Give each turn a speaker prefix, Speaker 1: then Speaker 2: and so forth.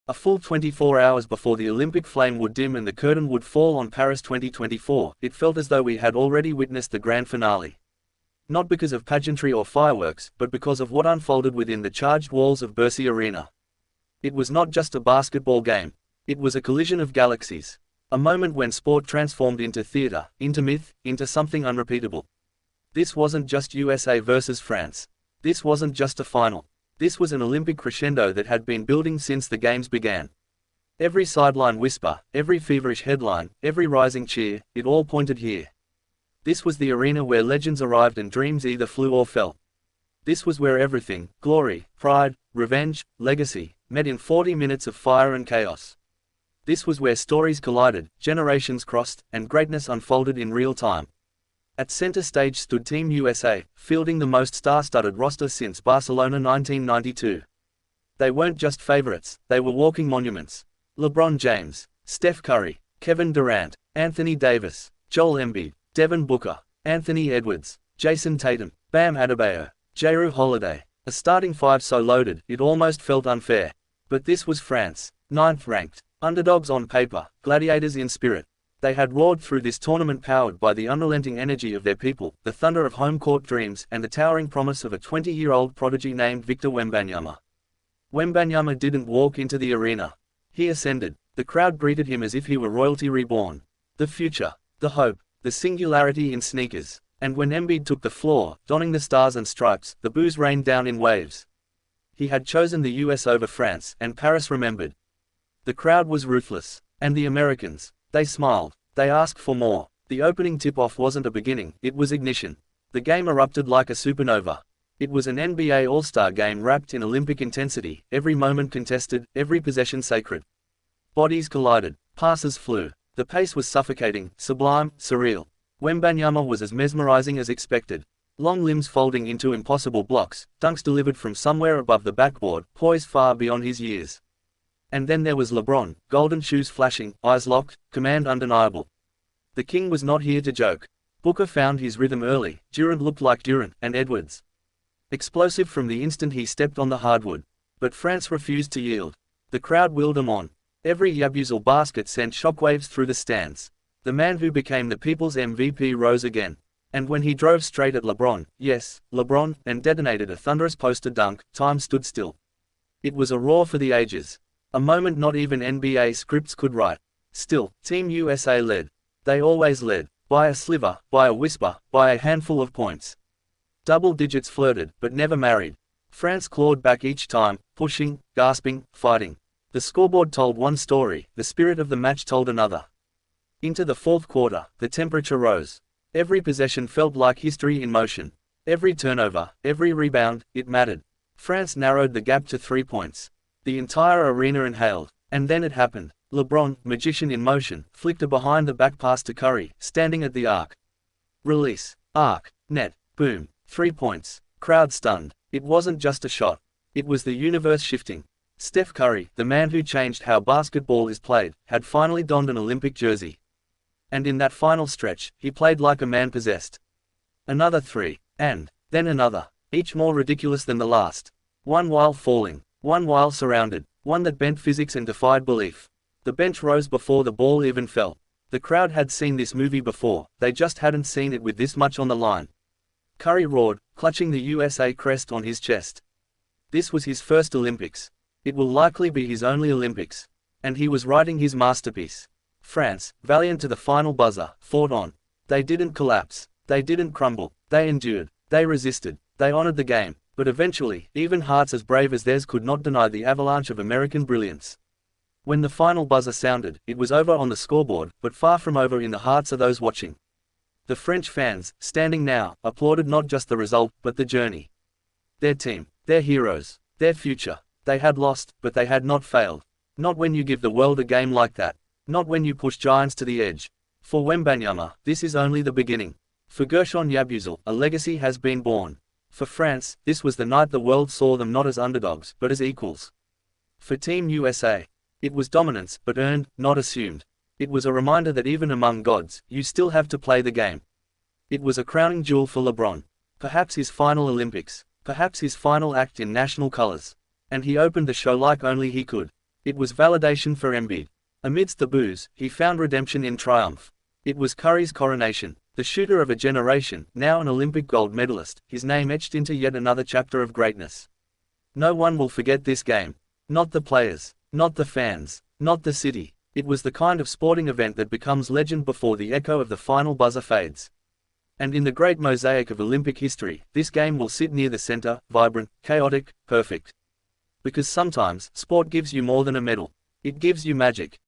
Speaker 1: A full 24 hours before the Olympic flame would dim and the curtain would fall on Paris 2024, it felt as though we had already witnessed the grand finale. Not because of pageantry or fireworks, but because of what unfolded within the charged walls of Bercy Arena. It was not just a basketball game. It was a collision of galaxies. A moment when sport transformed into theater, into myth, into something unrepeatable. This wasn't just USA versus France. This wasn't just a final. This was an Olympic crescendo that had been building since the games began. Every sideline whisper, every feverish headline, every rising cheer, it all pointed here. This was the arena where legends arrived and dreams either flew or fell. This was where everything, glory, pride, revenge, legacy, met in 40 minutes of fire and chaos. This was where stories collided, generations crossed, and greatness unfolded in real time. At center stage stood Team USA, fielding the most star-studded roster since Barcelona 1992. They weren't just favorites, they were walking monuments. LeBron James, Steph Curry, Kevin Durant, Anthony Davis, Joel Embiid, Devin Booker, Anthony Edwards, Jason Tatum, Bam Adebayo, Jrue Holiday. A starting five so loaded, it almost felt unfair. But this was France, 9th ranked. Underdogs on paper, gladiators in spirit. They had roared through this tournament powered by the unrelenting energy of their people, the thunder of home court dreams, and the towering promise of a 20-year-old prodigy named Victor Wembanyama. Wembanyama didn't walk into the arena. He ascended. The crowd greeted him as if he were royalty reborn. The future, the hope, the singularity in sneakers. And when Embiid took the floor, donning the stars and stripes, the boos rained down in waves. He had chosen the US over France, and Paris remembered. The crowd was ruthless. And the Americans, they smiled. They asked for more. The opening tip-off wasn't a beginning, it was ignition. The game erupted like a supernova. It was an NBA All-Star game wrapped in Olympic intensity, every moment contested, every possession sacred. Bodies collided, passes flew. The pace was suffocating, sublime, surreal. Wembanyama was as mesmerizing as expected. Long limbs folding into impossible blocks, dunks delivered from somewhere above the backboard, poised far beyond his years. And then there was LeBron, golden shoes flashing, eyes locked, command undeniable. The king was not here to joke. Booker found his rhythm early, Durant looked like Durant, and Edwards. Explosive from the instant he stepped on the hardwood. But France refused to yield. The crowd willed him on. Every Yabusele basket sent shockwaves through the stands. The man who became the people's MVP rose again. And when he drove straight at LeBron, yes, LeBron, and detonated a thunderous poster dunk, time stood still. It was a roar for the ages. A moment not even NBA scripts could write. Still, Team USA led. They always led. By a sliver, by a whisper, by a handful of points. Double digits flirted, but never married. France clawed back each time, pushing, gasping, fighting. The scoreboard told one story, the spirit of the match told another. Into the fourth quarter, the temperature rose. Every possession felt like history in motion. Every turnover, every rebound, it mattered. France narrowed the gap to 3 points. The entire arena inhaled. And then it happened. LeBron, magician in motion, flicked a behind-the-back pass to Curry, standing at the arc. Release. Arc. Net. Boom. 3 points. Crowd stunned. It wasn't just a shot. It was the universe shifting. Steph Curry, the man who changed how basketball is played, had finally donned an Olympic jersey. And in that final stretch, he played like a man possessed. Another 3. And then another. Each more ridiculous than the last. One while falling. One while surrounded, one that bent physics and defied belief. The bench rose before the ball even fell. The crowd had seen this movie before, they just hadn't seen it with this much on the line. Curry roared, clutching the USA crest on his chest. This was his first Olympics. It will likely be his only Olympics. And he was writing his masterpiece. France, valiant to the final buzzer, fought on. They didn't collapse. They didn't crumble. They endured. They resisted. They honored the game. But eventually, even hearts as brave as theirs could not deny the avalanche of American brilliance. When the final buzzer sounded, it was over on the scoreboard, but far from over in the hearts of those watching. The French fans, standing now, applauded not just the result, but the journey. Their team, their heroes, their future. They had lost, but they had not failed. Not when you give the world a game like that. Not when you push giants to the edge. For Wembanyama, this is only the beginning. For Guerschon Yabusele, a legacy has been born. For France, this was the night the world saw them not as underdogs, but as equals. For Team USA, it was dominance, but earned, not assumed. It was a reminder that even among gods, you still have to play the game. It was a crowning jewel for LeBron. Perhaps his final Olympics. Perhaps his final act in national colors. And he opened the show like only he could. It was validation for Embiid. Amidst the boos, he found redemption in triumph. It was Curry's coronation, the shooter of a generation, now an Olympic gold medalist, his name etched into yet another chapter of greatness. No one will forget this game. Not the players, not the fans, not the city. It was the kind of sporting event that becomes legend before the echo of the final buzzer fades. And in the great mosaic of Olympic history, this game will sit near the center, vibrant, chaotic, perfect. Because sometimes, sport gives you more than a medal. It gives you magic.